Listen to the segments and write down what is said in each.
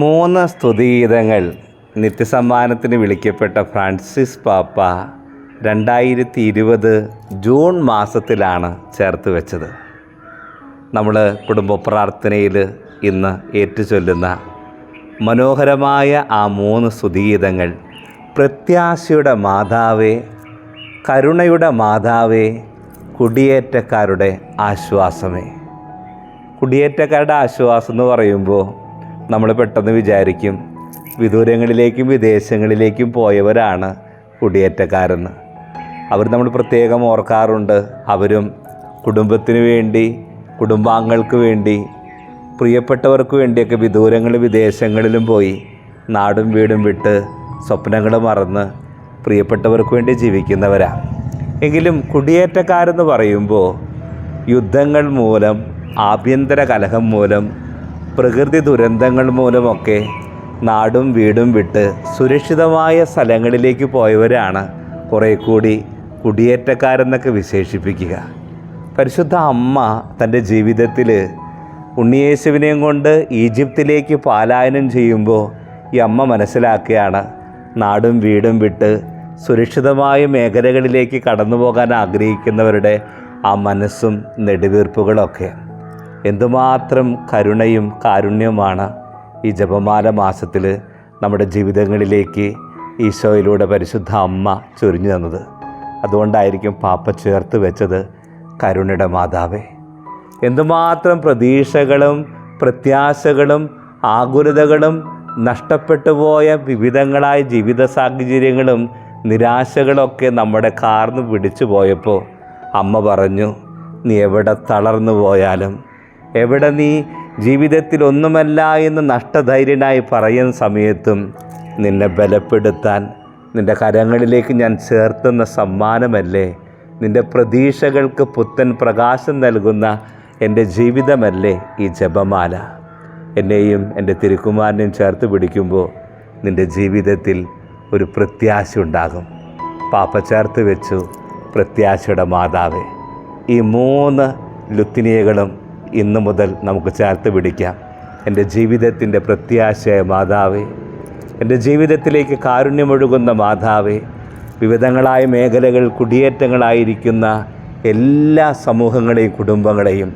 3 സ്തുതിഗീതങ്ങൾ നിത്യസമ്മാനത്തിന് വിളിക്കപ്പെട്ട Francis പാപ്പ 2020 June മാസത്തിലാണ് ചേർത്ത് വെച്ചത്. നമ്മൾ കുടുംബ പ്രാർത്ഥനയിൽ ഇന്ന് ഏറ്റുചൊല്ലുന്ന മനോഹരമായ ആ 3 സ്തുതിഗീതങ്ങൾ പ്രത്യാശയുടെ മാതാവേ, കരുണയുടെ മാതാവേ, കുടിയേറ്റക്കാരുടെ ആശ്വാസമേ. കുടിയേറ്റക്കാരുടെ ആശ്വാസം എന്ന് പറയുമ്പോൾ നമ്മൾ പെട്ടെന്ന് വിചാരിക്കും വിദൂരങ്ങളിലേക്കും വിദേശങ്ങളിലേക്കും പോയവരാണ് കുടിയേറ്റക്കാരെന്ന്. അവർ നമ്മൾ പ്രത്യേകം ഓർക്കാറുണ്ട്. അവരും കുടുംബത്തിന് വേണ്ടി, കുടുംബാംഗങ്ങൾക്ക് വേണ്ടി, പ്രിയപ്പെട്ടവർക്ക് വേണ്ടിയൊക്കെ വിദൂരങ്ങളിലും വിദേശങ്ങളിലും പോയി നാടും വീടും വിട്ട് സ്വപ്നങ്ങൾ മറന്ന് പ്രിയപ്പെട്ടവർക്ക് വേണ്ടി ജീവിക്കുന്നവരാണ്. എങ്കിലും കുടിയേറ്റക്കാരെന്ന് പറയുമ്പോൾ യുദ്ധങ്ങൾ മൂലം, ആഭ്യന്തര കലഹം മൂലം, പ്രകൃതി ദുരന്തങ്ങൾ മൂലമൊക്കെ നാടും വീടും വിട്ട് സുരക്ഷിതമായ സ്ഥലങ്ങളിലേക്ക് പോയവരാണ് കുറേ കൂടി കുടിയേറ്റക്കാരെന്നൊക്കെ വിശേഷിപ്പിക്കുക. പരിശുദ്ധ അമ്മ തൻ്റെ ജീവിതത്തിൽ ഉണ്ണിയേശുവിനെയും കൊണ്ട് ഈജിപ്തിലേക്ക് പലായനം ചെയ്യുമ്പോൾ ഈ അമ്മ മനസ്സിലാക്കുകയാണ്, നാടും വീടും വിട്ട് സുരക്ഷിതമായ മേഖലകളിലേക്ക് കടന്നു പോകാൻ ആഗ്രഹിക്കുന്നവരുടെ ആ മനസ്സും നെടുവീർപ്പുകളൊക്കെ. എന്തുമാത്രം കരുണയും കാരുണ്യവുമാണ് ഈ ജപമാല മാസത്തിൽ നമ്മുടെ ജീവിതങ്ങളിലേക്ക് ഈശോയിലൂടെ പരിശുദ്ധ അമ്മ ചൊരിഞ്ഞു തന്നത്. അതുകൊണ്ടായിരിക്കും പാപ്പ ചേർത്ത് വെച്ചത് കരുണയുടെ മാതാവേ. എന്തുമാത്രം പ്രതീക്ഷകളും പ്രത്യാശകളും ആകുലതകളും നഷ്ടപ്പെട്ടു പോയ വിവിധങ്ങളായ ജീവിത സാഹചര്യങ്ങളും നിരാശകളൊക്കെ നമ്മുടെ കാർന്ന് പിടിച്ചു പോയപ്പോൾ അമ്മ പറഞ്ഞു, നീ എവിടെ തളർന്നു പോയാലും, എവിടെ നീ ജീവിതത്തിൽ ഒന്നുമല്ല എന്ന് നഷ്ടധൈര്യനായി പറയുന്ന സമയത്തും നിന്നെ ബലപ്പെടുത്താൻ നിൻ്റെ കരങ്ങളിലേക്ക് ഞാൻ ചേർത്തുന്ന സമ്മാനമല്ലേ, നിൻ്റെ പ്രതീക്ഷകൾക്ക് പുത്തൻ പ്രകാശം നൽകുന്ന എൻ്റെ ജീവിതമല്ലേ ഈ ജപമാല. എന്നെയും എൻ്റെ തിരുക്കുമാരനെയും ചേർത്ത് പിടിക്കുമ്പോൾ നിൻ്റെ ജീവിതത്തിൽ ഒരു പ്രത്യാശ ഉണ്ടാകും. പാപ്പ ചേർത്ത് വെച്ചു പ്രത്യാശയുടെ മാതാവേ. ഈ 3 ലുത്തിനിയകളും ഇന്നു മുതൽ നമുക്ക് ചേർത്ത് പിടിക്കാം. എൻ്റെ ജീവിതത്തിൻ്റെ പ്രത്യാശയായ മാതാവേ, എൻ്റെ ജീവിതത്തിലേക്ക് കാരുണ്യമൊഴുകുന്ന മാതാവേ, വിവിധങ്ങളായ മേഖലകൾ കുടിയേറ്റങ്ങളായിരിക്കുന്ന എല്ലാ സമൂഹങ്ങളെയും കുടുംബങ്ങളെയും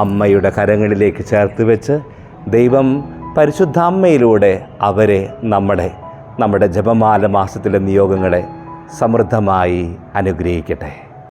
അമ്മയുടെ കരങ്ങളിലേക്ക് ചേർത്ത് വെച്ച് ദൈവം പരിശുദ്ധ അമ്മയിലൂടെ അവരെ നമ്മുടെ ജപമാല മാസത്തിലെ നിയോഗങ്ങളെ സമൃദ്ധമായി അനുഗ്രഹിക്കട്ടെ.